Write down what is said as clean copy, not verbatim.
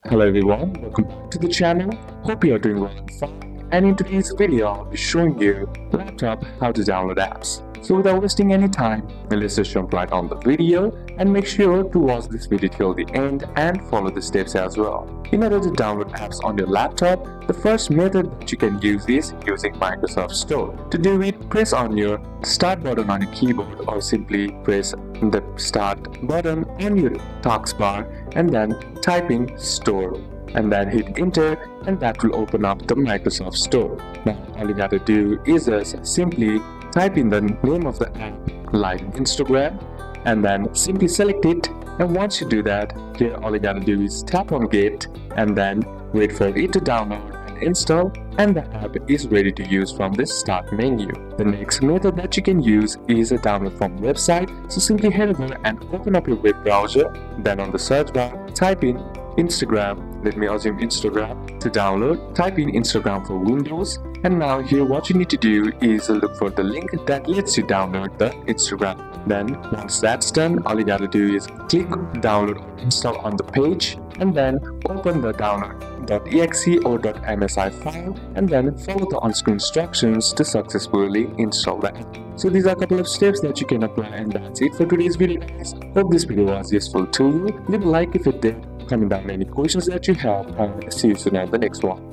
Hello everyone, welcome back to the channel. Hope you are doing well and fine. And in today's video, I'll be showing you laptop how to download apps. So without wasting any time, let's just jump right on the video and make sure to watch this video till the end and follow the steps as well. In order to download apps on your laptop, the first method that you can use is using Microsoft Store. To do it, press on your start button on your keyboard or simply press the start button on your taskbar and then type in store and then hit enter, and that will open up the Microsoft Store. Now all you gotta do is just simply type in the name of the app like Instagram and then simply select it, and once you do that, here all you gotta do is tap on get and then wait for it to download and install, and the app is ready to use from the start menu. The next method that you can use is a download from website. So simply head over and open up your web browser, then on the search bar type in Instagram, let me assume Instagram, to download. Type in Instagram for Windows, and now here what you need to do is look for the link that lets you download the Instagram. Then once that's done, all you gotta do is click download or install on the page and then open the download.exe or .msi file and then follow the on-screen instructions to successfully install the app. So these are a couple of steps that you can apply, and that's it for today's video guys. Hope this video was useful to you. Leave a like if it did, comment down any questions that you have, and see you soon at the next one.